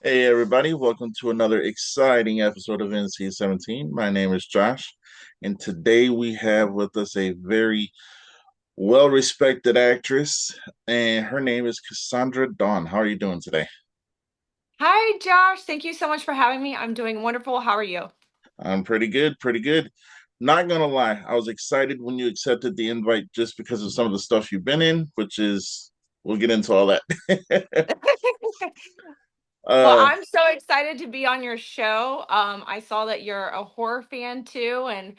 Hey everybody, welcome to another exciting episode of NC-17. My name is Josh, and today we have with us a very well-respected actress, and her name is Cassandra Dawn. How are you doing today? Hi, Josh. Thank you so much for having me. I'm doing wonderful. How are you? I'm pretty good, pretty good. Not gonna lie, I was excited when you accepted the invite just because of some of the stuff you've been in, which is we'll get into all that. Well, uh I'm so excited to be on your show. I saw that you're a horror fan too, and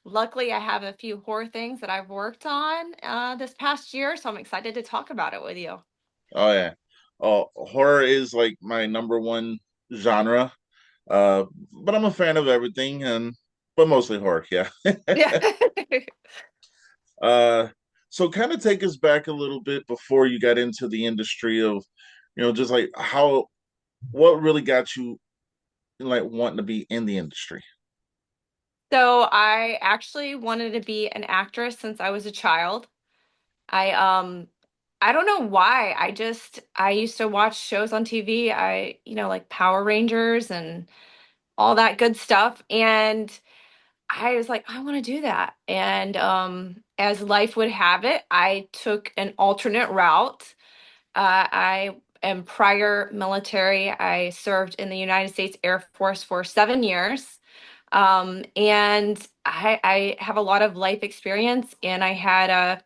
luckily I have a few horror things that I've worked on this past year, so I'm excited to talk about it with you. oh yeah. Oh, horror is like my number one genre. Uh, but I'm a fan of everything, and but mostly horror. Yeah. Yeah. uh, so kind of take us back a little bit before you got into the industry of, just like what really got you like wanting to be in the industry. So I actually wanted to be an actress since I was a child. I I don't know why. I used to watch shows on TV. Like Power Rangers and all that good stuff. And I was like, I want to do that. And as life would have it, I took an alternate route. I am prior military. I served in the United States Air Force for 7 years. And I have a lot of life experience, and I had a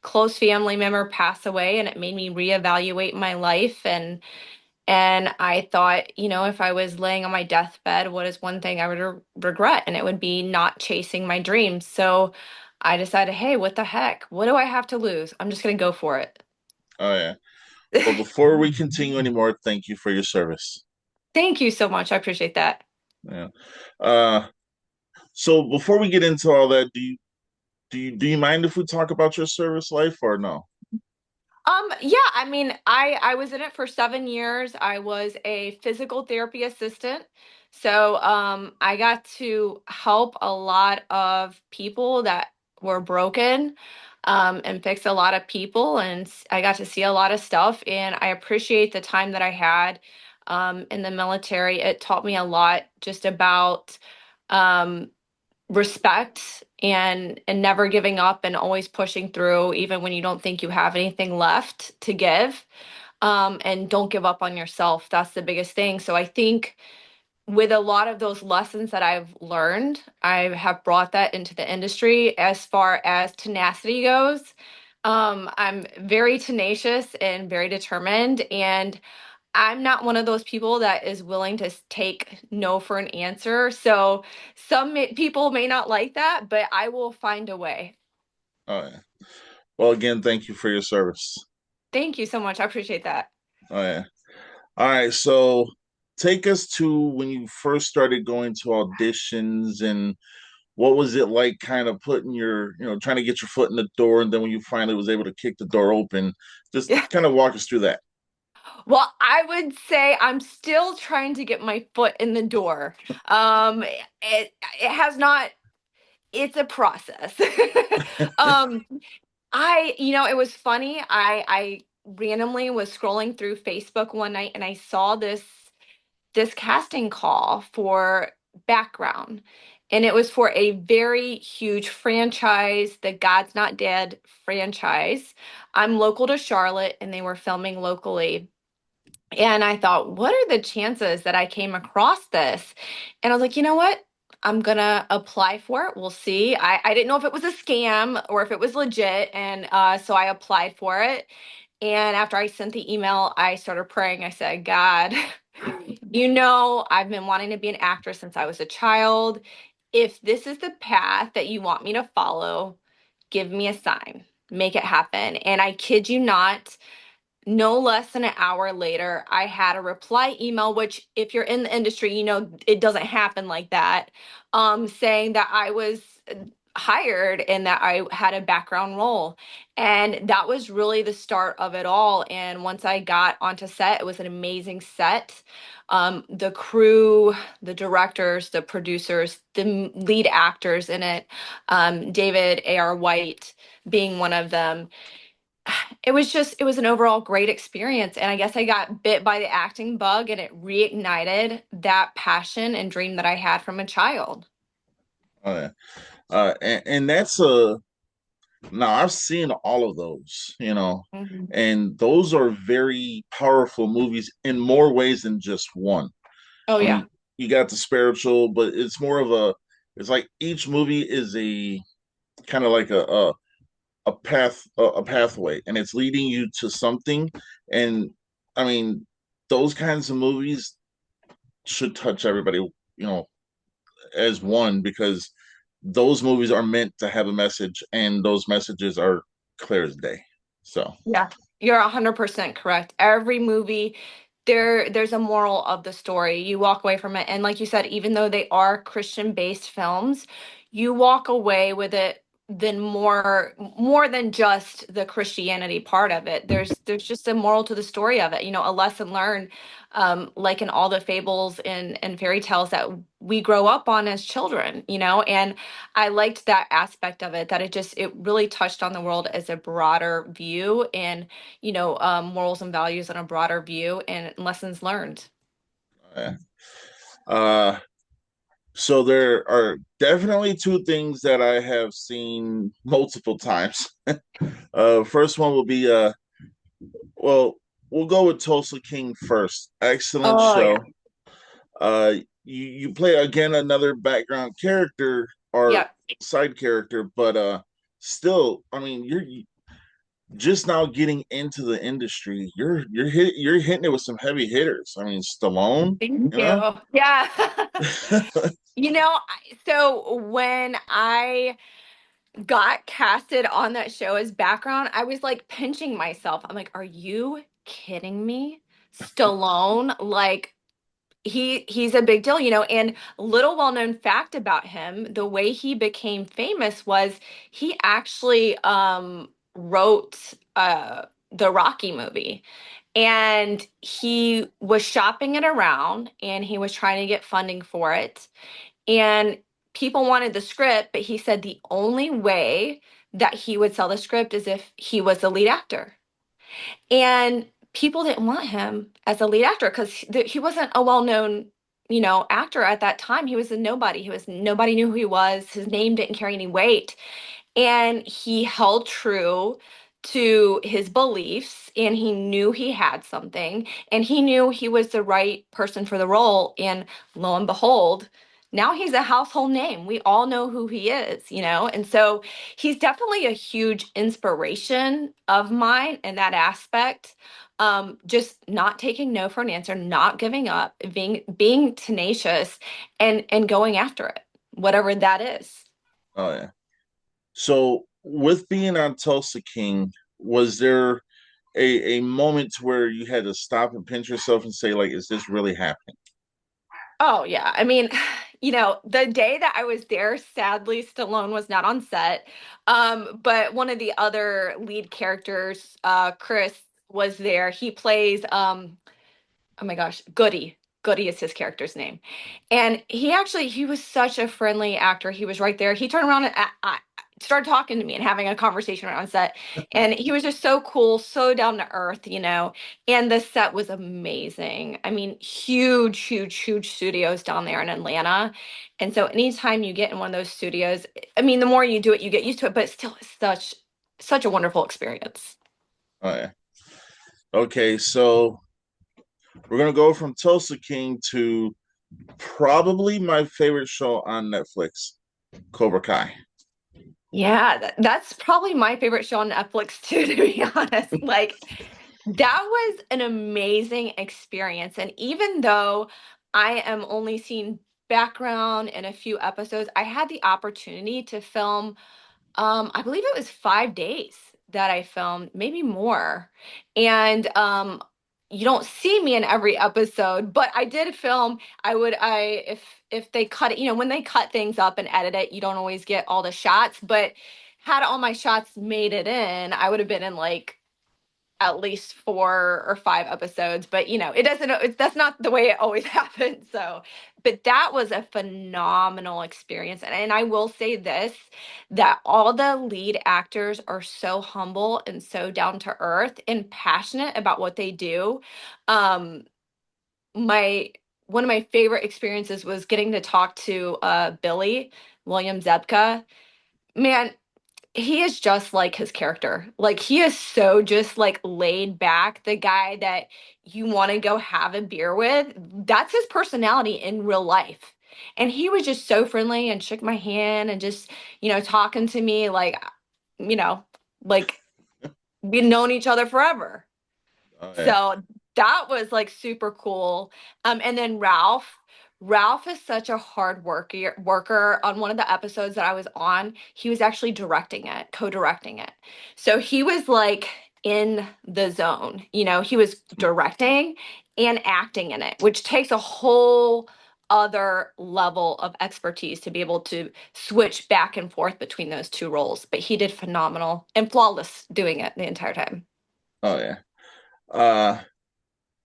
close family member pass away, and it made me reevaluate my life. And I thought, if I was laying on my deathbed, what is one thing I would regret? And it would be not chasing my dreams. So I decided, hey, what the heck? What do I have to lose? I'm just going to go for it. Oh yeah. Well, before we continue anymore, thank you for your service. Thank you so much. I appreciate that. Yeah. Uh, so before we get into all that, do you mind if we talk about your service life or no? Yeah, I mean, I was in it for 7 years. I was a physical therapy assistant. So, I got to help a lot of people that were broken, and fix a lot of people, and I got to see a lot of stuff, and I appreciate the time that I had, in the military. It taught me a lot just about, um, respect and never giving up and always pushing through even when you don't think you have anything left to give, and don't give up on yourself. That's the biggest thing. So I think with a lot of those lessons that I've learned, I have brought that into the industry. As far as tenacity goes, I'm very tenacious and very determined, and I'm not one of those people that is willing to take no for an answer. So people may not like that, but I will find a way. Oh yeah. Well, again, thank you for your service. Thank you so much. I appreciate that. Oh yeah. All right, so take us to when you first started going to auditions and what was it like kind of putting trying to get your foot in the door and then when you finally was able to kick the door open, just Yeah. kind of walk us through that. Well, I would say I'm still trying to get my foot in the door. It has not. It's a process. um, it was funny. I randomly was scrolling through Facebook one night, and I saw this casting call for background, and it was for a very huge franchise, the God's Not Dead franchise. I'm local to Charlotte, and they were filming locally, and I thought, what are the chances that I came across this? And I was like, you know what, I'm gonna apply for it. We'll see. I didn't know if it was a scam or if it was legit, and so I applied for it. And after I sent the email, I started praying. I said, God, I've been wanting to be an actress since I was a child. If this is the path that you want me to follow, give me a sign, make it happen. And I kid you not, no less than an hour later, I had a reply email, which, if you're in the industry, it doesn't happen like that, saying that I was hired and that I had a background role. And that was really the start of it all. And once I got onto set, it was an amazing set. The crew, the directors, the producers, the lead actors in it, David A.R. White being one of them, it was an overall great experience. And I guess I got bit by the acting bug and it reignited that passion and dream that I had from a child. Oh yeah. And that's a now I've seen all of those, Mhm. and those are very powerful movies in more ways than just one. Oh I yeah. mean, you got the spiritual, but it's more of it's like each movie is a kind of like a pathway, and it's leading you to something. And I mean, those kinds of movies should touch everybody, as one, because those movies are meant to have a message, and those messages are clear as day. So, Yeah, you're 100% correct. Every movie, there's a moral of the story. You walk away from it, and like you said, even though they are Christian-based films, you walk away with it then more than just the Christianity part of it. There's just a moral to the story of it, a lesson learned, like in all the fables and fairy tales that we grow up on as children, and I liked that aspect of it, that it really touched on the world as a broader view, and morals and values in a broader view, and lessons learned. uh, uh, so there are definitely two things that I have seen multiple times. First one will be well, we'll go with Tulsa King first. Excellent Oh yeah. show. You play again another background character or Yep. side character, but still, I mean, you're just now getting into the industry. You're hitting it with some heavy hitters. I mean, Stallone, Thank you know. you. Yeah. So when I got casted on that show as background, I was like pinching myself. I'm like, are you kidding me? Stallone, like he's a big deal, and little well-known fact about him, the way he became famous was he actually wrote the Rocky movie. And he was shopping it around and he was trying to get funding for it. And people wanted the script, but he said the only way that he would sell the script is if he was the lead actor. And people didn't want him as a lead actor because he wasn't a well-known, actor at that time. He was a nobody. Nobody knew who he was. His name didn't carry any weight. And he held true to his beliefs, and he knew he had something, and he knew he was the right person for the role. And lo and behold, now he's a household name. We all know who he is, and so he's definitely a huge inspiration of mine in that aspect. Just not taking no for an answer, not giving up, being tenacious, and going after it, whatever that is. Oh yeah. So with being on Tulsa King, was there a moment where you had to stop and pinch yourself and say, like, is this really happening? Oh yeah. I mean, the day that I was there, sadly, Stallone was not on set. But one of the other lead characters, Chris, was there. He plays oh my gosh, Goody. Goody is his character's name. And he was such a friendly actor. He was right there. He turned around and started talking to me and having a conversation right on set. And he was just so cool, so down to earth, And the set was amazing. I mean, huge, huge, huge studios down there in Atlanta. And so anytime you get in one of those studios, I mean, the more you do it, you get used to it, but it's still such a wonderful experience. Oh yeah. Okay, so we're gonna go from Tulsa King to probably my favorite show on Netflix, Cobra Kai. Yeah, that's probably my favorite show on Netflix too, to be honest. Like, that was an amazing experience. And even though I am only seeing background in a few episodes, I had the opportunity to film, I believe it was 5 days that I filmed, maybe more. And you don't see me in every episode, but I did film. If they cut it, when they cut things up and edit it, you don't always get all the shots, but had all my shots made it in, I would have been in like at least 4 or 5 episodes, but it doesn't, that's not the way it always happens. So, but that was a phenomenal experience. And I will say this, that all the lead actors are so humble and so down to earth and passionate about what they do. Um, my One of my favorite experiences was getting to talk to Billy William Zebka. Man, he is just like his character. Like he is so just like laid back, the guy that you want to go have a beer with. That's his personality in real life. And he was just so friendly and shook my hand and just, talking to me you know, like we'd known each other forever. Oh yeah. So that was like super cool. And then Ralph is such a hard worker. On one of the episodes that I was on, he was actually directing it, co-directing it. So he was like in the zone. He was directing and acting in it, which takes a whole other level of expertise to be able to switch back and forth between those two roles. But he did phenomenal and flawless doing it the entire time. Oh yeah. Uh,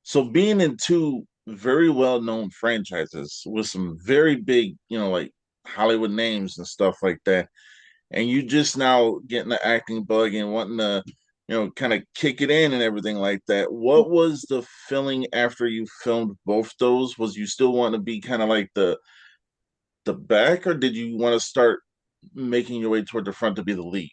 so being in two very well-known franchises with some very big, like Hollywood names and stuff like that, and you just now getting the acting bug and wanting to, kind of kick it in and everything like that. What was the feeling after you filmed both those? Was you still want to be kind of like the back, or did you want to start making your way toward the front to be the lead?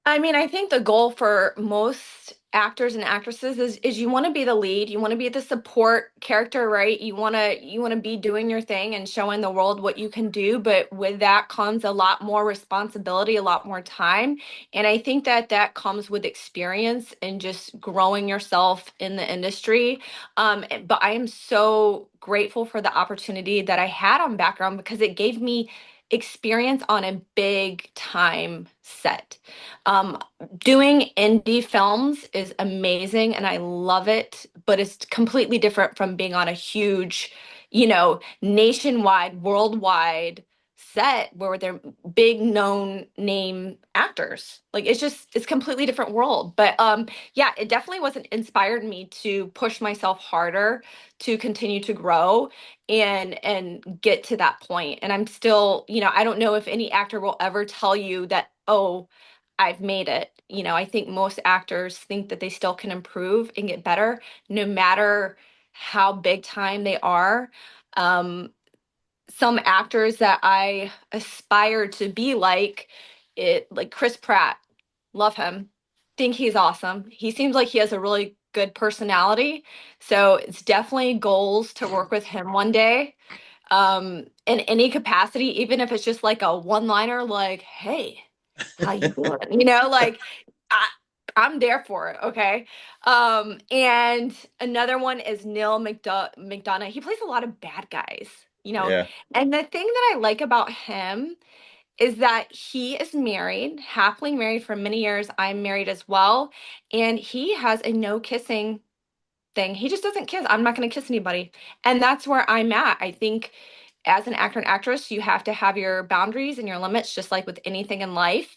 I mean, I think the goal for most actors and actresses is you want to be the lead, you want to be the support character, right? You want to be doing your thing and showing the world what you can do, but with that comes a lot more responsibility, a lot more time, and I think that that comes with experience and just growing yourself in the industry. But I am so grateful for the opportunity that I had on background because it gave me experience on a big time set. um, Doing indie films is amazing and I love it, but it's completely different from being on a huge, nationwide, worldwide set where they're big known name actors. Like it's completely different world. But yeah, it definitely wasn't inspired me to push myself harder to continue to grow and get to that point. And I'm still, I don't know if any actor will ever tell you that, oh, I've made it. I think most actors think that they still can improve and get better no matter how big time they are. Um, some actors that I aspire to be like Chris Pratt, love him, think he's awesome. He seems like he has a really good personality. So it's definitely goals to work with him one day, in any capacity, even if it's just like a one liner like, hey, how you doing? Like I, I'm there for it. Okay. And another one is Neil McDonough. He plays a lot of bad guys, Yeah, and the thing that I like about him is that he is married, happily married for many years. I'm married as well. And he has a no kissing thing. He just doesn't kiss. I'm not going to kiss anybody. And that's where I'm at. I think as an actor and actress, you have to have your boundaries and your limits, just like with anything in life.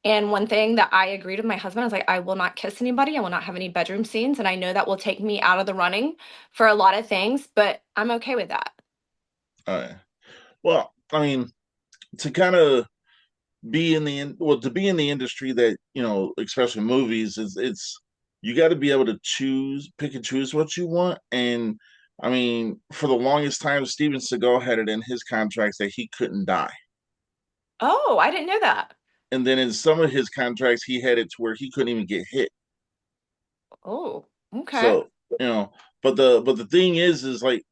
And one thing that I agreed with my husband is like, I will not kiss anybody. I will not have any bedroom scenes. And I know that will take me out of the running for a lot of things, but I'm okay with that. yeah. Well, I mean, to kind of to be in the industry that especially movies, is it's you got to be able to pick and choose what you want. And I mean, for the longest time, Steven Seagal had it in his contracts that he couldn't die, Oh, I didn't know that. and then in some of his contracts, he had it to where he couldn't even get hit. Oh, okay. So you know, but the thing is like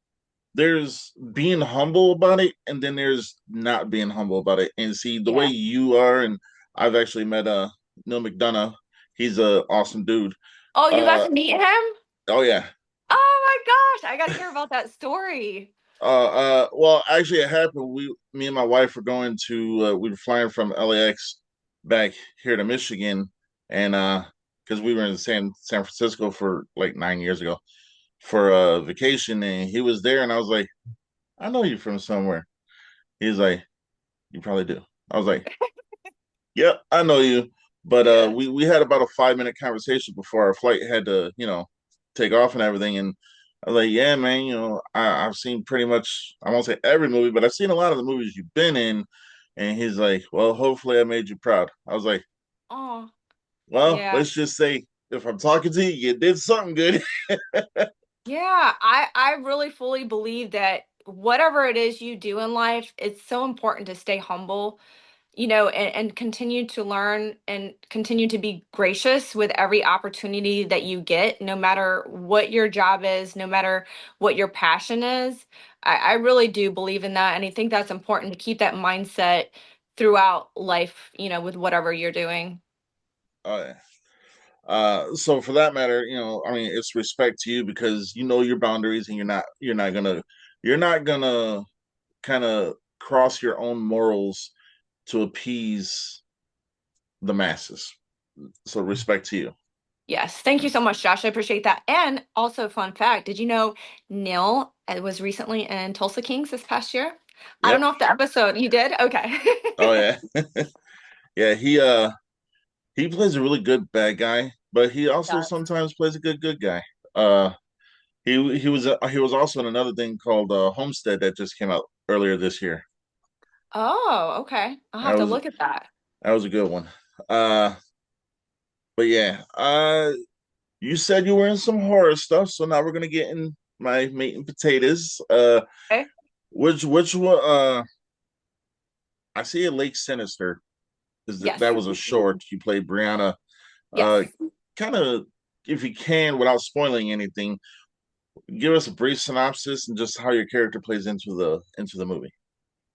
there's being humble about it, and then there's not being humble about it. And see, the way Yeah. you are, and I've actually met Neil McDonough. He's a awesome dude. Oh, you got Uh to meet him? oh yeah. Oh my gosh, I got to hear about that story. Well, actually, it happened. Me and my wife were going to. We were flying from LAX back here to Michigan, and because we were in San Francisco for like 9 years ago for a vacation, and he was there, and I was like, I know you from somewhere. He's like, you probably do. I was like, yep, I know you. But Yeah. we had about a 5 minute conversation before our flight had to, take off and everything. And I was like, yeah, man, I've seen pretty much, I won't say every movie, but I've seen a lot of the movies you've been in. And he's like, well, hopefully I made you proud. I was like, Oh, well, yeah. let's just say if I'm talking to you, you did something good. Yeah, I really fully believe that whatever it is you do in life, it's so important to stay humble, and continue to learn and continue to be gracious with every opportunity that you get, no matter what your job is, no matter what your passion is. I really do believe in that, and I think that's important to keep that mindset throughout life, with whatever you're doing. uh, so for that matter, I mean, it's respect to you because you know your boundaries and you're not gonna kind of cross your own morals to appease the masses. So respect to you. Yes, thank you so much, Josh. I appreciate that. And also, fun fact, did you know Neil was recently in Tulsa Kings this past year? I don't Yep. know if the episode you did. Okay. Oh yeah. Yeah, he plays a really good bad guy, but he also Yes. sometimes plays a good guy. Uh he was also in another thing called Homestead that just came out earlier this year. Oh, okay. I'll That have to was look at that. that was a good one. Uh but yeah, you said you were in some horror stuff, so now we're gonna get in my meat and potatoes. Okay. Which one I see a Lake Sinister. That Yes. was a short. You played Brianna. Uh, Yes. kind of, if you can, without spoiling anything, give us a brief synopsis and just how your character plays into the movie.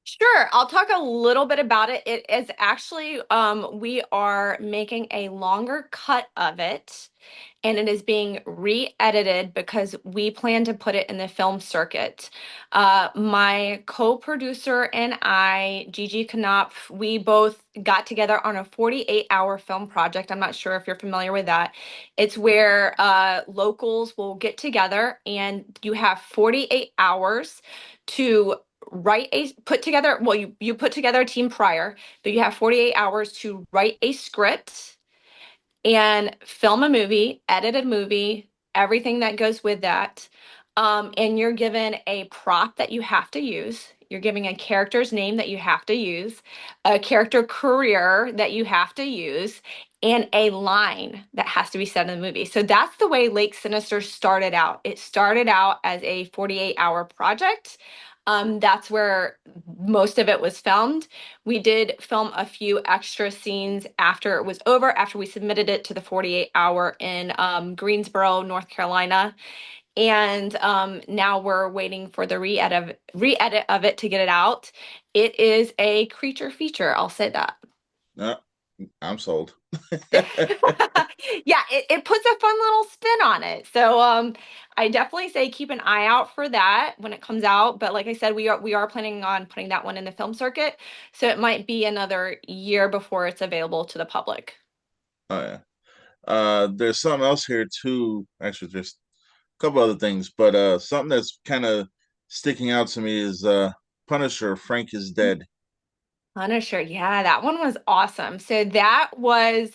Sure, I'll talk a little bit about it. It is actually, we are making a longer cut of it, and it is being re-edited because we plan to put it in the film circuit. My co-producer and I, Gigi Knopf, we both got together on a 48-hour film project. I'm not sure if you're familiar with that. It's where locals will get together and you have 48 hours to put together, well, you put together a team prior, but you have 48 hours to write a script and film a movie, edit a movie, everything that goes with that. And you're given a prop that you have to use. You're giving a character's name that you have to use, a character career that you have to use, and a line that has to be said in the movie. So that's the way Lake Sinister started out. It started out as a 48-hour project. That's where most of it was filmed. We did film a few extra scenes after it was over, after we submitted it to the 48 hour in Greensboro, North Carolina. And now we're waiting for the re-edit of it to get it out. It is a creature feature, I'll say that. Uh, I'm sold. Yeah, it puts a fun little spin on it. So I definitely say keep an eye out for that when it comes out. But like I said, we are planning on putting that one in the film circuit. So it might be another year before it's available to the public. Oh yeah. There's something else here too. Actually, there's a couple other things, but something that's kind of sticking out to me is Punisher. Frank is dead. Punisher, yeah, that one was awesome. So that was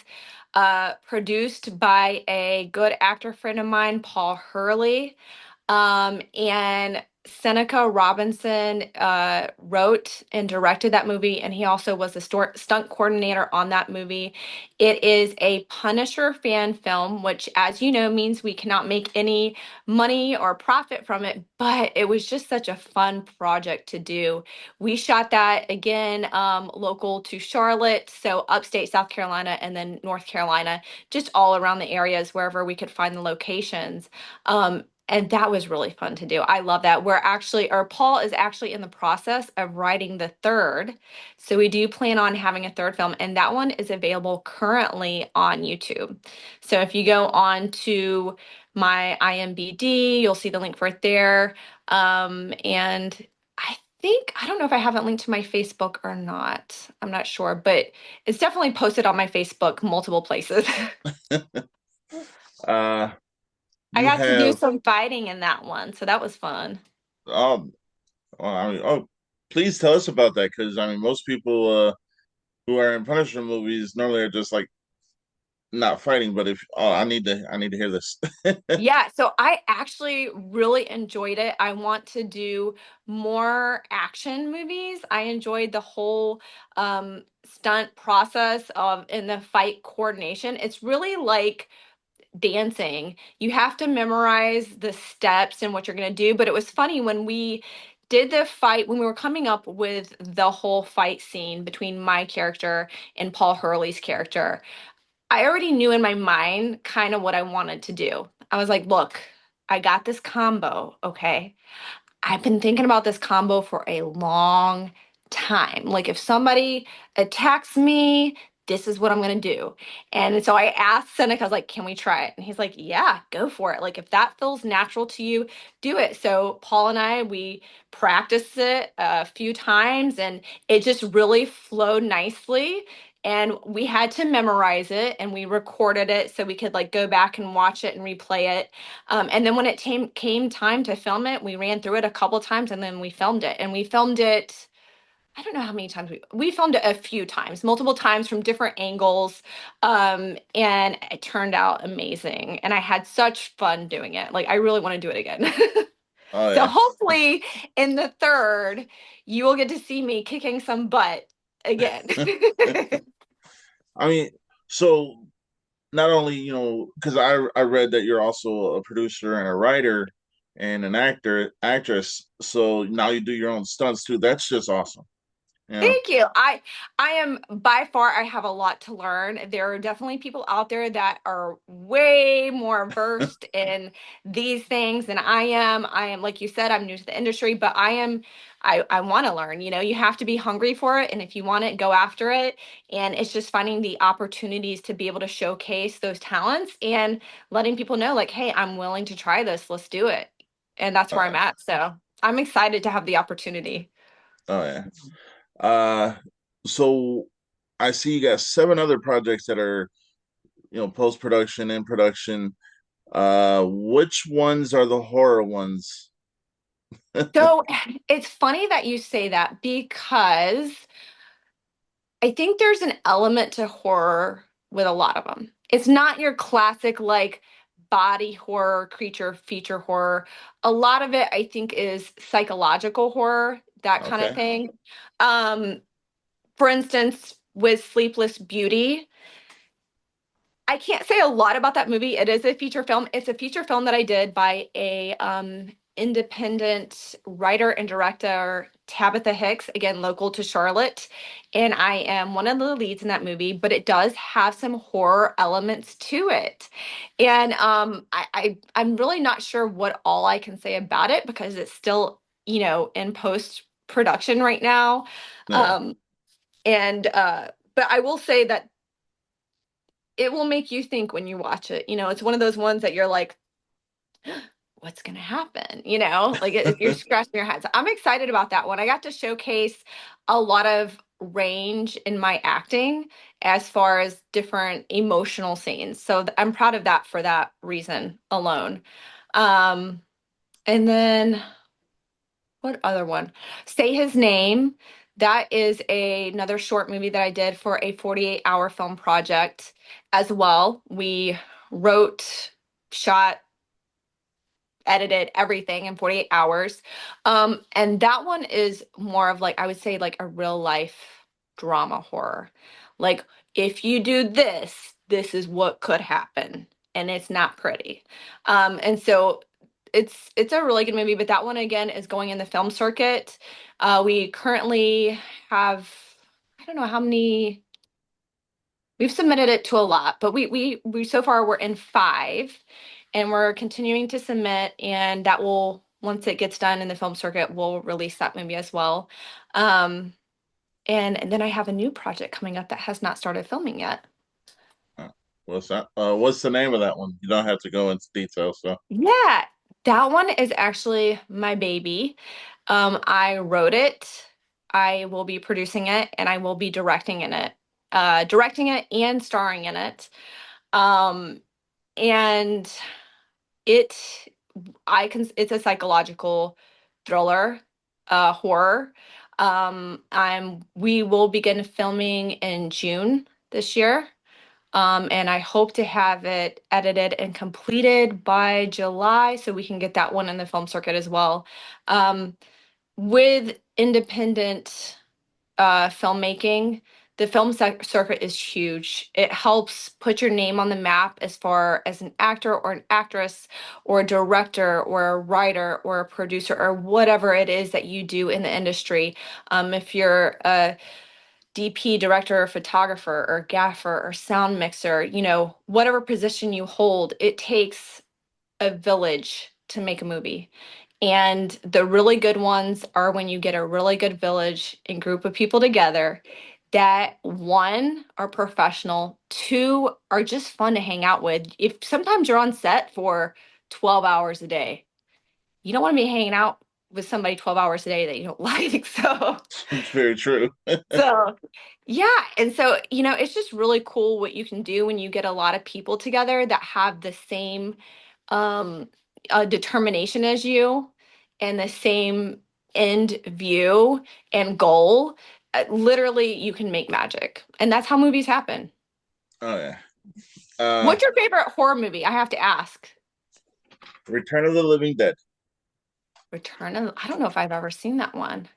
produced by a good actor friend of mine, Paul Hurley. And Seneca Robinson wrote and directed that movie, and he also was the stunt coordinator on that movie. It is a Punisher fan film, which, as you know, means we cannot make any money or profit from it, but it was just such a fun project to do. We shot that again, local to Charlotte, so upstate South Carolina and then North Carolina, just all around the areas wherever we could find the locations. And that was really fun to do. I love that. Or Paul is actually in the process of writing the third. So we do plan on having a third film, and that one is available currently on YouTube. So if you go on to my IMBD, you'll see the link for it there. And I don't know if I have it linked to my Facebook or not. I'm not sure, but it's definitely posted on my Facebook multiple places. Uh, I you got to do have some fighting in that one, so that was fun. um, I mean, please tell us about that because I mean, most people who are in Punisher movies normally are just like not fighting, but if I need to hear this. Yeah, so I actually really enjoyed it. I want to do more action movies. I enjoyed the whole stunt process of in the fight coordination. It's really like dancing. You have to memorize the steps and what you're going to do, but it was funny when we did the fight when we were coming up with the whole fight scene between my character and Paul Hurley's character. I already knew in my mind kind of what I wanted to do. I was like, look, I got this combo, okay? I've been thinking about this combo for a long time. Like, if somebody attacks me, this is what I'm going to do. And so I asked Seneca, I was like, can we try it? And he's like, yeah, go for it. Like, if that feels natural to you, do it. So Paul and I, we practiced it a few times and it just really flowed nicely. And we had to memorize it and we recorded it so we could like go back and watch it and replay it. And then when it came time to film it, we ran through it a couple times and then we filmed it. And we filmed it, I don't know how many times we filmed it a few times, multiple times from different angles. And it turned out amazing. And I had such fun doing it. Like I really want to do it again. Oh So yeah. hopefully in the third, you will get to see me kicking some butt again. I mean, so not only, because I read that you're also a producer and a writer and an actress, so now you do your own stunts too. That's just awesome. Yeah. Thank you. I am by far I have a lot to learn. There are definitely people out there that are way more versed in these things than I am. I am like you said, I'm new to the industry, but I want to learn. You know, you have to be hungry for it and if you want it, go after it. And it's just finding the opportunities to be able to showcase those talents and letting people know like, "Hey, I'm willing to try this. Let's do it." And that's Oh where I'm yeah. at. So, I'm excited to have the opportunity. Oh yeah. Uh, so I see you got seven other projects that are, post production and production. Which ones are the horror ones? So it's funny that you say that because I think there's an element to horror with a lot of them. It's not your classic like body horror, creature feature horror. A lot of it I think is psychological horror, that kind of Okay. thing. Um, for instance, with Sleepless Beauty, I can't say a lot about that movie. It is a feature film. It's a feature film that I did by a independent writer and director, Tabitha Hicks, again local to Charlotte, and I am one of the leads in that movie. But it does have some horror elements to it, and I'm really not sure what all I can say about it because it's still in post production right now, Yeah. um, and but I will say that it will make you think when you watch it. You know, it's one of those ones that you're like, what's going to happen? You know, like you're scratching your head. So I'm excited about that one. I got to showcase a lot of range in my acting as far as different emotional scenes. So I'm proud of that for that reason alone. Um, and then what other one? Say His Name. That is another short movie that I did for a 48-hour film project as well. We wrote, shot, edited everything in 48 hours. And that one is more of like, I would say, like a real life drama horror. Like, if you do this, this is what could happen. And it's not pretty. And so it's a really good movie, but that one again is going in the film circuit. We currently have, I don't know how many. We've submitted it to a lot, but we so far we're in five, and we're continuing to submit, and that will once it gets done in the film circuit, we'll release that movie as well. Um, and then I have a new project coming up that has not started filming yet. Uh, What's that? What's the name of that one? You don't have to go into detail. So, Yeah, that one is actually my baby. I wrote it. I will be producing it, and I will be directing it and starring in it. Um, and it it's a psychological thriller, horror. We will begin filming in June this year. And I hope to have it edited and completed by July so we can get that one in the film circuit as well. Um, with independent filmmaking, the circuit is huge. It helps put your name on the map as far as an actor or an actress or a director or a writer or a producer or whatever it is that you do in the industry. If you're a DP, director or photographer or gaffer or sound mixer, whatever position you hold, it takes a village to make a movie. And the really good ones are when you get a really good village and group of people together that one are professional, two are just fun to hang out with. If sometimes you're on set for 12 hours a day, you don't want to be hanging out with somebody 12 hours a day that you don't like. It's very true. So yeah, and so it's just really cool what you can do when you get a lot of people together that have the same um determination as you and the same end view and goal. Literally, you can make magic, and that's how movies happen. Oh yeah. Uh, What's your favorite horror movie? I have to ask. Return of the Living Dead. I don't know if I've ever seen that one.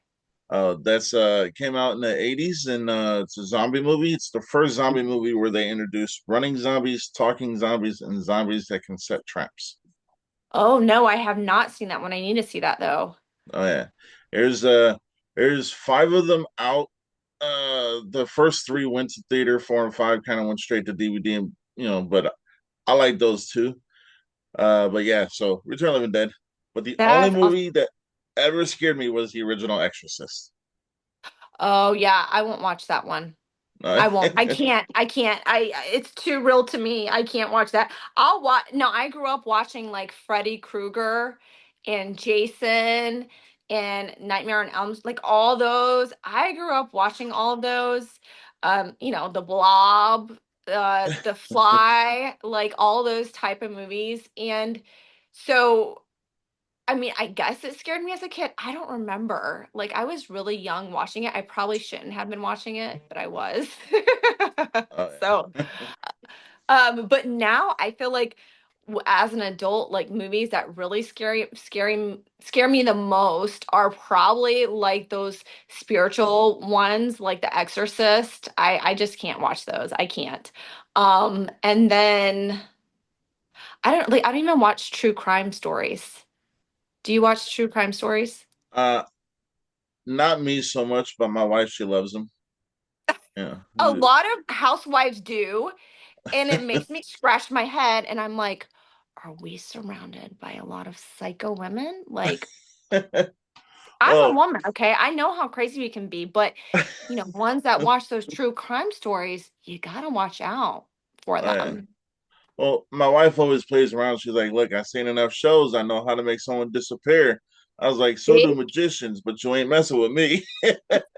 That's came out in the 80s, and it's a zombie movie. It's the first zombie movie where they introduced running zombies, talking zombies, and zombies that can set traps. Oh no, I have not seen that one. I need to see that though. Oh yeah. There's uh there's five of them out. The first three went to theater, four and five kind of went straight to DVD, and but I like those two. But yeah, so Return of the Living Dead. But the only That's awesome. movie that ever scared me was the original Exorcist. Oh yeah, I won't watch that one. Uh, I won't. I can't. I can't. It's too real to me. I can't watch that. I'll watch. No, I grew up watching like Freddy Krueger and Jason and Nightmare on Elm, like all those. I grew up watching all of those. The Blob, The Fly, like all those type of movies. And so I mean, I guess it scared me as a kid. I don't remember. Like, I was really young watching it. I probably shouldn't have been watching it, but I was. oh So, yeah. but now I feel like as an adult, like movies that really scare me the most are probably like those spiritual ones, like The Exorcist. I just can't watch those. I can't. And then I don't even watch true crime stories. Do you watch true crime stories? Uh, Not me so much, but my wife, she loves them. Yeah. A lot of housewives do, and it makes me scratch my head, and I'm like, are we surrounded by a lot of psycho women? Like, I'm a Well, woman, okay? I know how crazy we can be, but ones that watch those true crime stories, you gotta watch out for yeah. them. Well, my wife always plays around. She's like, "Look, I've seen enough shows. I know how to make someone disappear." I was like, "So do See? magicians, but you ain't messing with me."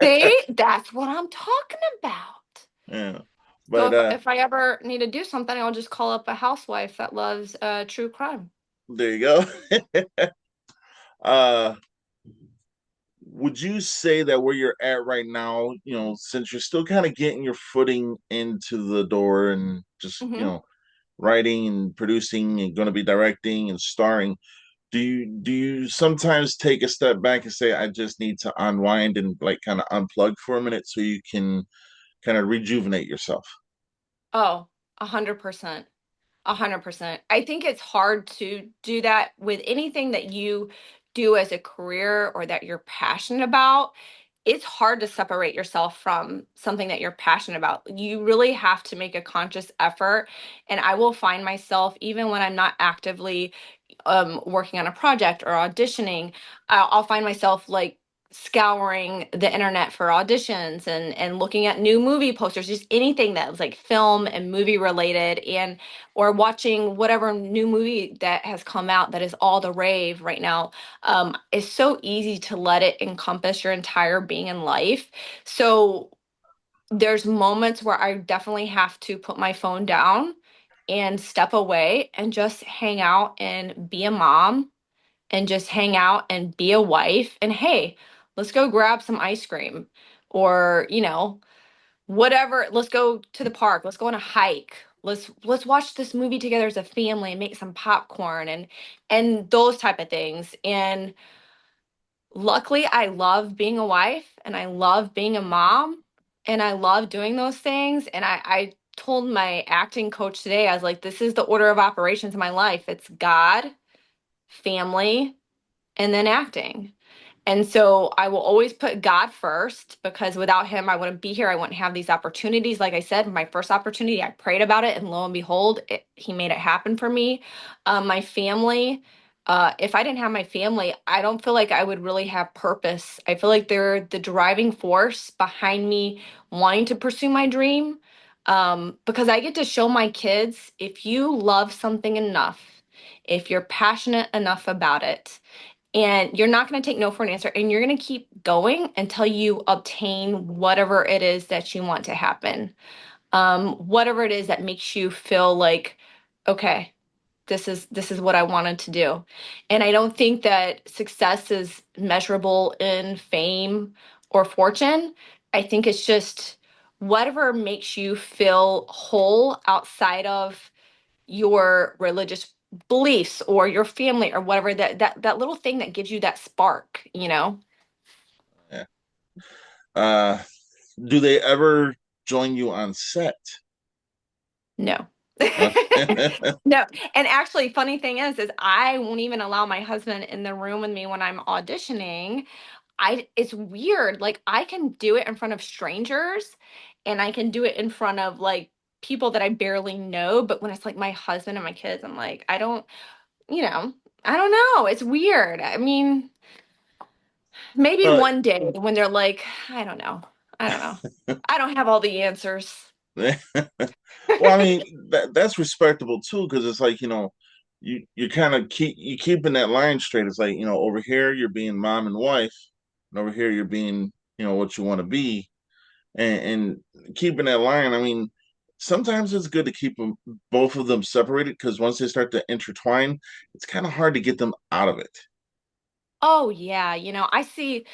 See? That's what I'm talking about. Yeah. So But if I ever need to do something, I'll just call up a housewife that loves true crime. there you go. uh would you say that where you're at right now, since you're still kind of getting your footing into the door and just, Hmm. writing and producing and going to be directing and starring, do you sometimes take a step back and say, I just need to unwind and like kind of unplug for a minute so you can kind of rejuvenate yourself? Oh, 100%. 100%. I think it's hard to do that with anything that you do as a career or that you're passionate about. It's hard to separate yourself from something that you're passionate about. You really have to make a conscious effort. And I will find myself, even when I'm not actively working on a project or auditioning, I'll find myself like scouring the internet for auditions and looking at new movie posters, just anything that was like film and movie related, and or watching whatever new movie that has come out that is all the rave right now. It's so easy to let it encompass your entire being in life. So there's moments where I definitely have to put my phone down and step away and just hang out and be a mom and just hang out and be a wife. And hey, let's go grab some ice cream or, whatever, let's go to the park, let's go on a hike, let's watch this movie together as a family and make some popcorn and those type of things. And luckily I love being a wife and I love being a mom and I love doing those things. And I told my acting coach today, I was like, this is the order of operations in my life. It's God, family, and then acting. And so I will always put God first because without him, I wouldn't be here. I wouldn't have these opportunities. Like I said, my first opportunity, I prayed about it, and lo and behold, he made it happen for me. My family, if I didn't have my family, I don't feel like I would really have purpose. I feel like they're the driving force behind me wanting to pursue my dream. Because I get to show my kids if you love something enough, if you're passionate enough about it, and you're not going to take no for an answer, and you're going to keep going until you obtain whatever it is that you want to happen. Whatever it is that makes you feel like, okay, this is what I wanted to do. And I don't think that success is measurable in fame or fortune. I think it's just whatever makes you feel whole outside of your religious beliefs or your family or whatever, that little thing that gives you that spark. Yeah. Uh, do they ever join you on set? No. Okay. No. And actually, funny thing is I won't even allow my husband in the room with me when I'm auditioning. It's weird. Like I can do it in front of strangers and I can do it in front of like people that I barely know, but when it's like my husband and my kids, I'm like, you know, I don't know. It's weird. I mean, maybe Well, one day when they're like, I don't know. I don't know. I don't have all the answers. well, I mean that's respectable too, because it's like you kind of you keeping that line straight. It's like over here you're being mom and wife, and over here you're being what you want to be, and keeping that line. I mean, sometimes it's good to keep them both of them separated because once they start to intertwine, it's kind of hard to get them out of it. Oh, yeah. I see.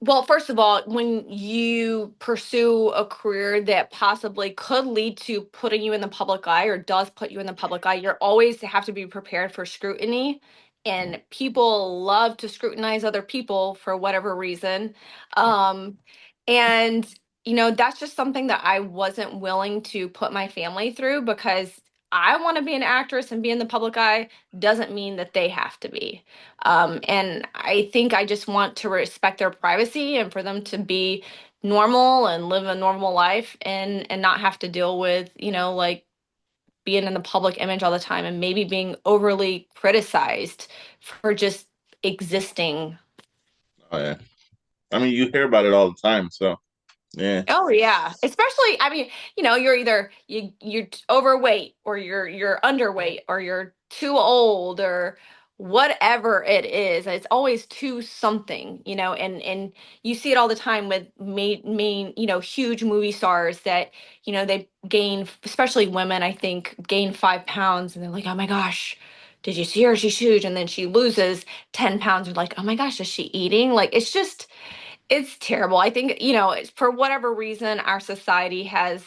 Well, first of all, when you pursue a career that possibly could lead to putting you in the public eye or does put you in the public eye, you're always have to be prepared for scrutiny. And people love to scrutinize other people for whatever reason. Um, and, that's just something that I wasn't willing to put my family through because I want to be an actress and be in the public eye doesn't mean that they have to be. And I think I just want to respect their privacy and for them to be normal and live a normal life and not have to deal with, like being in the public image all the time and maybe being overly criticized for just existing. Oh yeah, I mean you hear about it all the time, so yeah. Oh yeah, especially I mean, you're either you're overweight or you're underweight or you're too old or whatever it is. It's always too something, and you see it all the time with huge movie stars that, they gain, especially women, I think, gain 5 pounds and they're like, "Oh my gosh, did you see her? She's huge." And then she loses 10 pounds and like, "Oh my gosh, is she eating?" Like it's terrible. I think, for whatever reason, our society has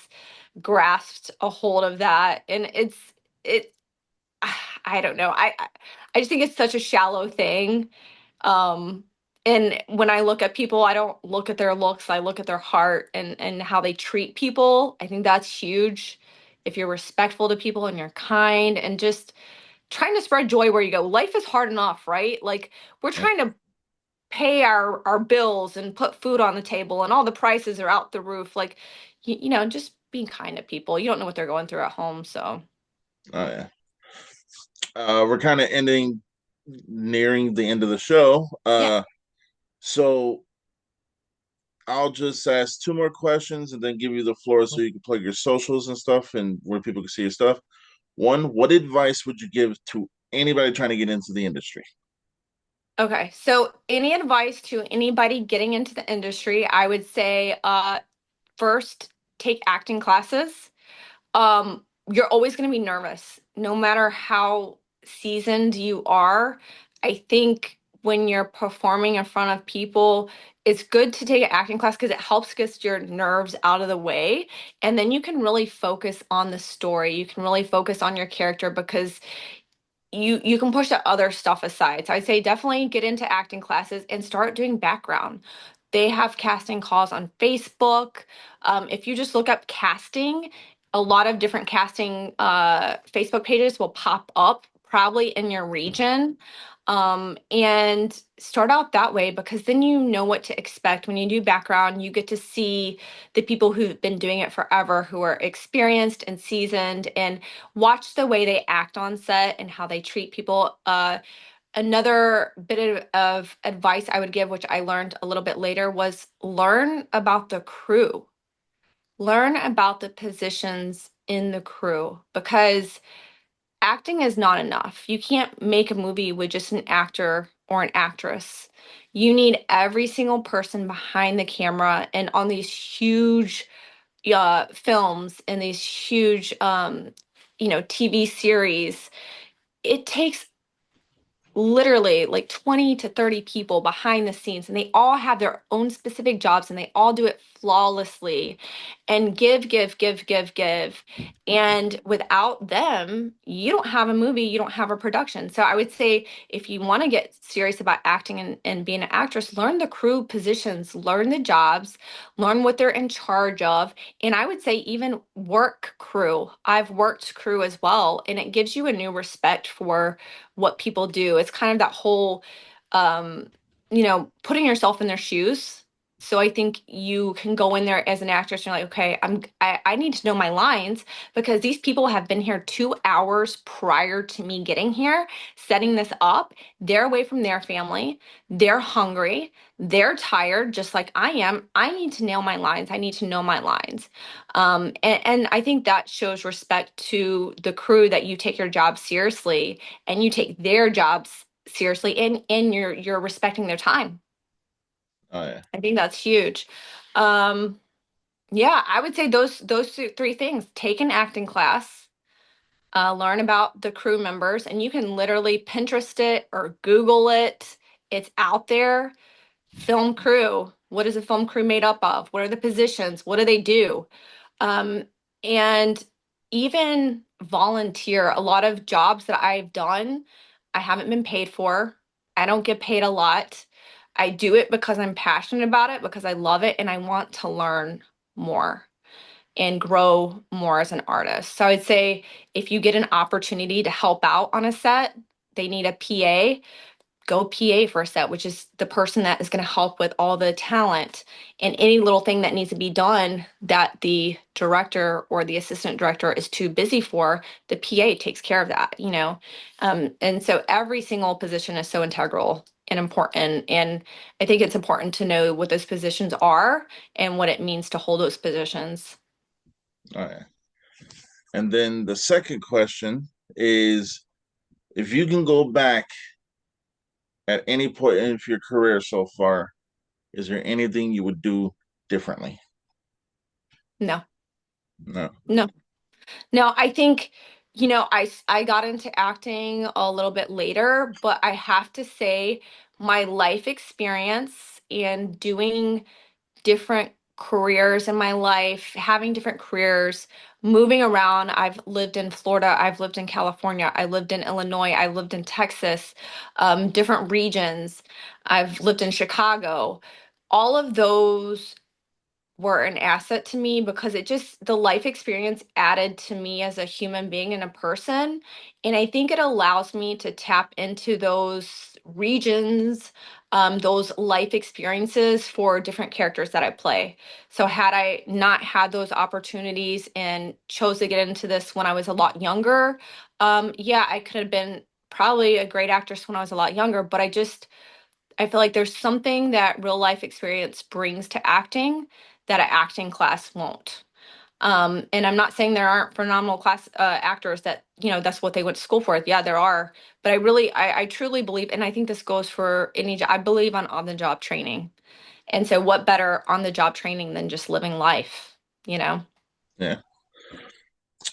grasped a hold of that. And it, I don't know. I just think it's such a shallow thing. Um, and when I look at people, I don't look at their looks, I look at their heart and how they treat people. I think that's huge. If you're respectful to people and you're kind and just trying to spread joy where you go. Life is hard enough, right? Like we're Yeah. trying to pay our bills and put food on the table and all the prices are out the roof, like just being kind to people. You don't know what they're going through at home, so Oh yeah. We're kind of nearing the end of the show. yeah. So I'll just ask two more questions and then give you the floor so you can plug your socials and stuff and where people can see your stuff. One, what advice would you give to anybody trying to get into the industry? Okay, so any advice to anybody getting into the industry, I would say first take acting classes. You're always going to be nervous no matter how seasoned you are. I think when you're performing in front of people, it's good to take an acting class because it helps get your nerves out of the way. And then you can really focus on the story. You can really focus on your character because you can push that other stuff aside. So I'd say definitely get into acting classes and start doing background. They have casting calls on Facebook. If you just look up casting, a lot of different casting Facebook pages will pop up, probably in your region. And start out that way because then you know what to expect. When you do background, you get to see the people who've been doing it forever, who are experienced and seasoned, and watch the way they act on set and how they treat people. Another bit of advice I would give, which I learned a little bit later, was learn about the crew. Learn about the positions in the crew because acting is not enough. You can't make a movie with just an actor or an actress. You need every single person behind the camera and on these huge films and these huge TV series. It takes literally like 20 to 30 people behind the scenes, and they all have their own specific jobs and they all do it flawlessly and give. And without them, you don't have a movie, you don't have a production. So I would say if you want to get serious about acting and being an actress, learn the crew positions, learn the jobs, learn what they're in charge of. And I would say even work crew. I've worked crew as well, and it gives you a new respect for what people do. It's kind of that whole, um, putting yourself in their shoes. So I think you can go in there as an actress and you're like, okay, I need to know my lines because these people have been here 2 hours prior to me getting here, setting this up. They're away from their family. They're hungry. They're tired, just like I am. I need to nail my lines. I need to know my lines. And I think that shows respect to the crew that you take your job seriously and you take their jobs seriously and you're respecting their time. Oh yeah. I think that's huge. Um, yeah, I would say those three things. Take an acting class, learn about the crew members, and you can literally Pinterest it or Google it. It's out there. Film crew. What is a film crew made up of? What are the positions? What do they do? Um, and even volunteer. A lot of jobs that I've done, I haven't been paid for. I don't get paid a lot. I do it because I'm passionate about it, because I love it, and I want to learn more and grow more as an artist. So I'd say if you get an opportunity to help out on a set, they need a PA, go PA for a set, which is the person that is going to help with all the talent and any little thing that needs to be done that the director or the assistant director is too busy for, the PA takes care of that. And so every single position is so integral and important. And I think it's important to know what those positions are and what it means to hold those positions. Oh yeah. And then the second question is, if you can go back at any point in your career so far, is there anything you would do differently? No, No. no. No, I think, I got into acting a little bit later, but I have to say my life experience and doing different careers in my life, having different careers, moving around. I've lived in Florida, I've lived in California, I lived in Illinois, I lived in Texas, different regions. I've lived in Chicago. All of those were an asset to me because the life experience added to me as a human being and a person. And I think it allows me to tap into those regions, those life experiences for different characters that I play. So, had I not had those opportunities and chose to get into this when I was a lot younger, yeah, I could have been probably a great actress when I was a lot younger, but I feel like there's something that real life experience brings to acting that an acting class won't. And I'm not saying there aren't phenomenal class actors that, that's what they went to school for. Yeah, there are. But I truly believe, and I think this goes for any job, I believe on the job training. And so what better on the job training than just living life, you know? Yeah.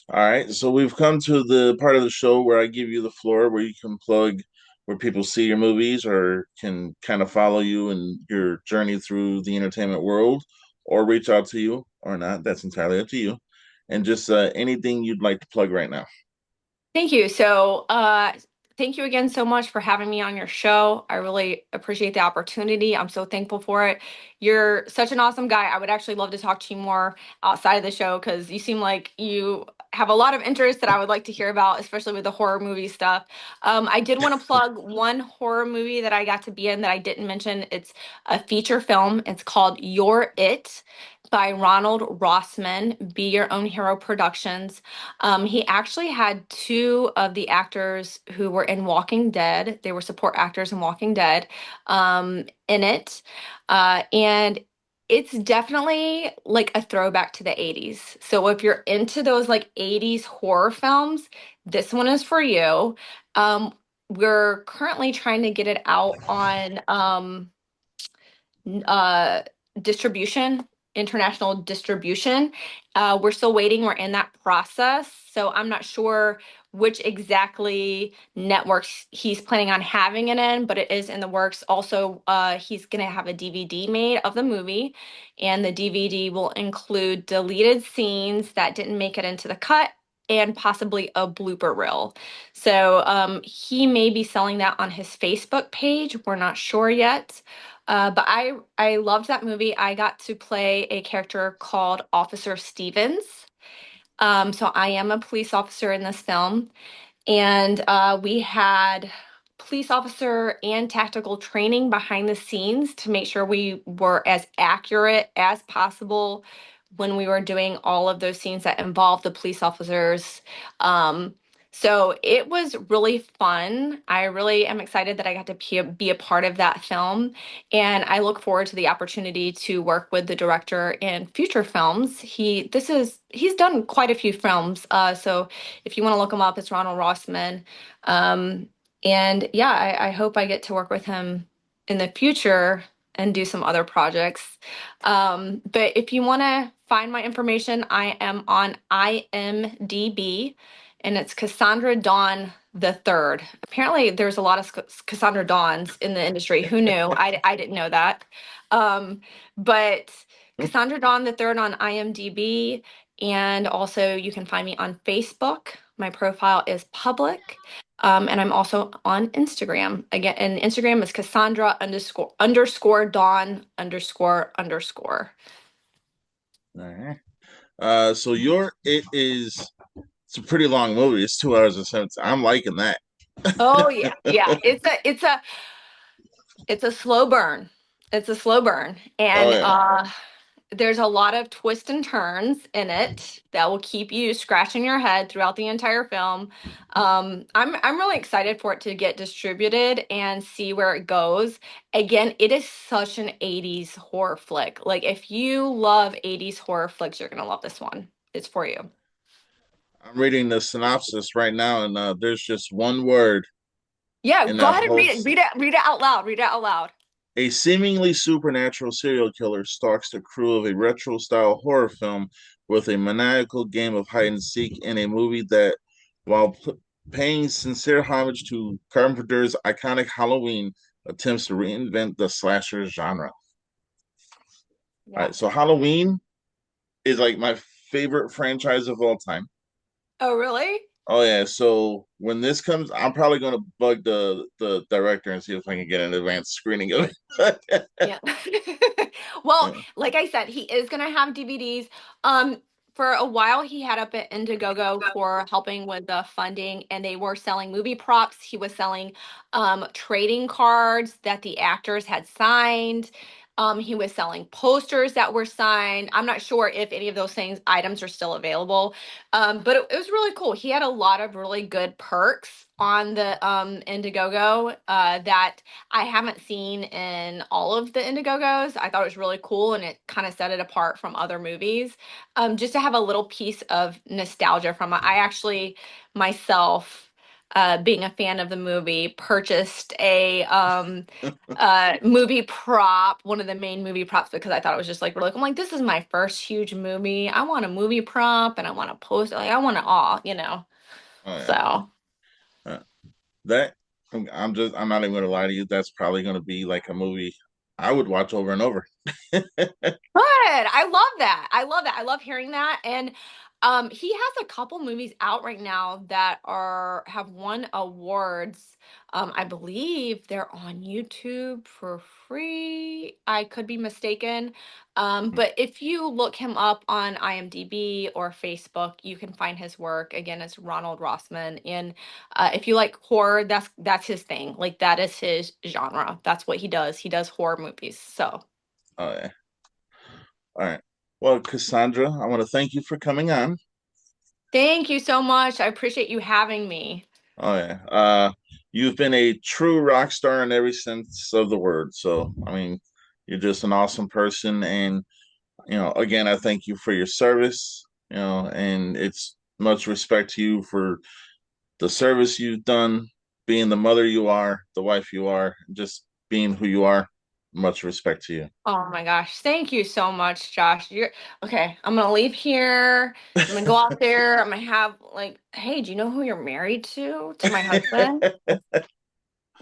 All right. So we've come to the part of the show where I give you the floor where you can plug where people see your movies or can kind of follow you and your journey through the entertainment world, or reach out to you or not. That's entirely up to you. And just anything you'd like to plug right now. Thank you. Thank you again so much for having me on your show. I really appreciate the opportunity. I'm so thankful for it. You're such an awesome guy. I would actually love to talk to you more outside of the show because you seem like you have a lot of interest that I would like to hear about, especially with the horror movie stuff. I did want to plug one horror movie that I got to be in that I didn't mention. It's a feature film. It's called You're It by Ronald Rossman, Be Your Own Hero Productions. He actually had two of the actors who were in Walking Dead. They were support actors in Walking Dead in it. And it's definitely like a throwback to the 80s. So if you're into those like 80s horror films, this one is for you. We're currently trying to get it out on uh, distribution, international distribution. We're still waiting. We're in that process. So I'm not sure which exactly networks he's planning on having it in, but it is in the works. Also, he's going to have a DVD made of the movie, and the DVD will include deleted scenes that didn't make it into the cut and possibly a blooper reel. So he may be selling that on his Facebook page. We're not sure yet. But I loved that movie. I got to play a character called Officer Stevens. So I am a police officer in this film, and we had police officer and tactical training behind the scenes to make sure we were as accurate as possible when we were doing all of those scenes that involved the police officers. Um, so it was really fun. I really am excited that I got to be a part of that film, and I look forward to the opportunity to work with the director in future films. He's done quite a few films. So if you want to look him up, it's Ronald Rossman. Um, and yeah, I hope I get to work with him in the future and do some other projects. But if you want to find my information, I am on IMDb, and it's Cassandra Dawn the Third. Apparently, there's a lot of Cassandra Dawns in the industry. Who knew? I didn't know that. But Cassandra Dawn the Third on IMDb, and also you can find me on Facebook. My profile is public. And I'm also on Instagram. Again, and Instagram is Cassandra underscore Dawn underscore underscore. All right. So your it is it's a pretty long movie. It's 2 hours and 7. I'm liking that. Oh yeah, yeah. It's a slow burn. It's a slow burn. Oh And yeah. there's a lot of twists and turns in it that will keep you scratching your head throughout the entire film. I'm really excited for it to get distributed and see where it goes. Again, it is such an 80s horror flick. Like if you love 80s horror flicks, you're gonna love this one. It's for you. I'm reading the synopsis right now, and there's just one word Yeah, in go that ahead and whole. read it out loud. Read it out loud. A seemingly supernatural serial killer stalks the crew of a retro style horror film with a maniacal game of hide and seek in a movie that, while paying sincere homage to Carpenter's iconic Halloween, attempts to reinvent the slasher genre. All Yeah. right, so Halloween is like my favorite franchise of all time. Oh, really? Oh yeah, so when this comes, I'm probably gonna bug the director and see if I can get an advanced screening of it. Yeah. Well, like I said, he is gonna have DVDs. For a while, he had up at Indiegogo for helping with the funding, and they were selling movie props. He was selling trading cards that the actors had signed. He was selling posters that were signed. I'm not sure if any of those things items are still available, but it was really cool. He had a lot of really good perks on the Indiegogo that I haven't seen in all of the Indiegogos. I thought it was really cool and it kind of set it apart from other movies. Just to have a little piece of nostalgia from it. I actually myself, being a fan of the movie, purchased a movie prop, one of the main movie props, because I thought it was just like really cool. I'm like, this is my first huge movie. I want a movie prop and I want to post it. Like I want it all. Oh yeah. So Uh, that I'm not even gonna lie to you. That's probably gonna be like a movie I would watch over and over. Good. I love that. I love that. I love hearing that. And he has a couple movies out right now that are have won awards. I believe they're on YouTube for free. I could be mistaken. But if you look him up on IMDb or Facebook, you can find his work. Again, it's Ronald Rossman. And if you like horror, that's his thing. Like that is his genre. That's what he does. He does horror movies. So Oh yeah. All right. Well, Cassandra, I want to thank you for coming on. thank you so much. I appreciate you having me. Oh yeah. You've been a true rock star in every sense of the word. So, I mean, you're just an awesome person, and again, I thank you for your service. And it's much respect to you for the service you've done, being the mother you are, the wife you are, just being who you are. Much respect to you. Oh my gosh. Thank you so much, Josh. You're okay. I'm gonna leave here. I'm gonna go out there. I'm gonna have like, hey, do you know who you're married to? To my husband?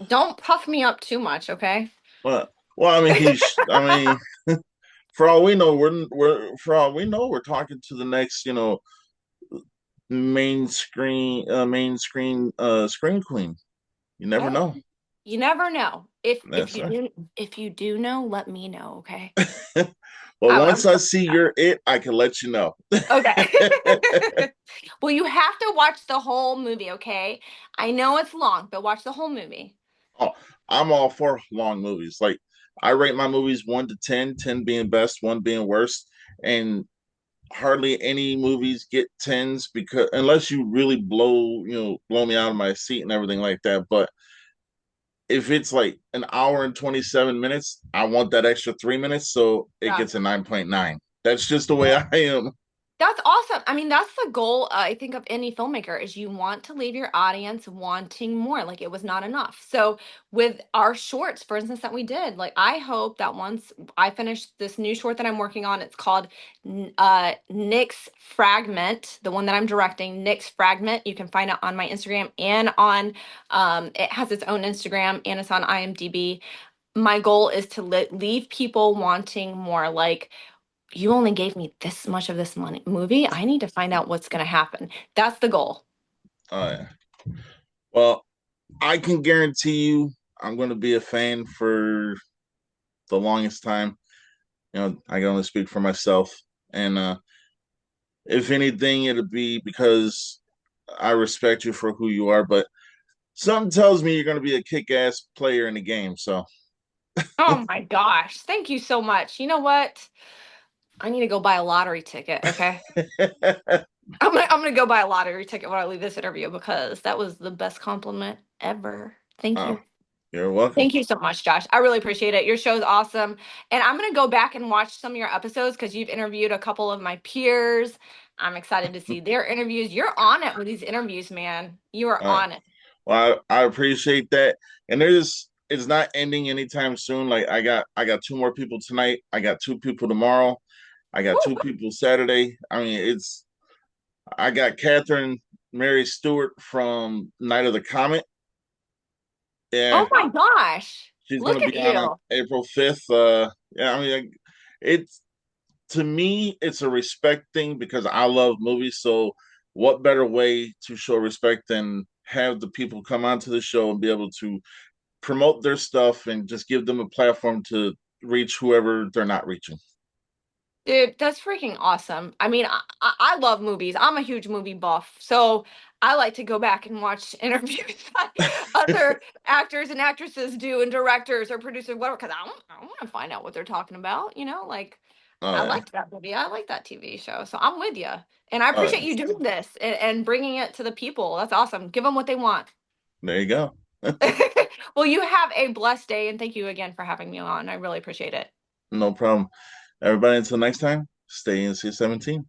Don't puff me up too much, okay? Well, I mean, I mean, for all we know, for all we know, we're talking to the next, screen queen. You never Hey, know. you never know. If That's you right. do know, let me know, okay? Well, I'm once I see you're it, I can let you know. okay. Well, you have to watch the whole movie, okay? I know it's long, but watch the whole movie. Oh, I'm all for long movies. Like I rate my movies 1 to 10, 10 being best, one being worst, and hardly any movies get tens because unless you really blow me out of my seat and everything like that. But if it's like an hour and 27 minutes, I want that extra 3 minutes, so it Yeah. gets a 9.9. That's just the way I am. That's awesome. I mean, that's the goal, I think, of any filmmaker is you want to leave your audience wanting more. Like it was not enough. So with our shorts, for instance, that we did, like I hope that once I finish this new short that I'm working on, it's called Nick's Fragment, the one that I'm directing, Nick's Fragment. You can find it on my Instagram and on it has its own Instagram and it's on IMDb. My goal is to leave people wanting more. Like you only gave me this much of this money movie. I need to find out what's going to happen. That's the goal. Yeah. Well, I can guarantee you I'm going to be a fan for the longest time. I can only speak for myself. And if anything, it'll be because I respect you for who you are, but something tells me you're going to be a kick-ass player in the game. So, Oh my gosh. Thank you so much. You know what? I need to go buy a lottery ticket, okay? I'm gonna go buy a lottery ticket when I leave this interview because that was the best compliment ever. Thank oh, you. you're welcome. Thank you so much, Josh. I really appreciate it. Your show's awesome. And I'm going to go back and watch some of your episodes because you've interviewed a couple of my peers. I'm excited to see their interviews. You're on it with these interviews, man. You are Uh, on it. well, I appreciate that. And it's not ending anytime soon. Like I got two more people tonight. I got two people tomorrow. I got two Woo! people Saturday. I mean, I got Catherine Mary Stewart from Night of the Comet. Oh Yeah, my gosh. she's Look gonna at be on you. April 5th. Yeah, I mean, it's to me, it's a respect thing because I love movies. So, what better way to show respect than have the people come onto the show and be able to promote their stuff and just give them a platform to reach whoever they're not reaching. Dude, that's freaking awesome. I mean, I love movies. I'm a huge movie buff. So I like to go back and watch interviews that other actors and actresses do and directors or producers, whatever, because I want to find out what they're talking about, Like Oh I yeah, liked that movie. I like that TV show. So I'm with you. And I oh appreciate yeah. you doing this and bringing it to the people. That's awesome. Give them what they want. There you go. Well, you have a blessed day and thank you again for having me on. I really appreciate it. No problem. Everybody, until next time, stay NC-17.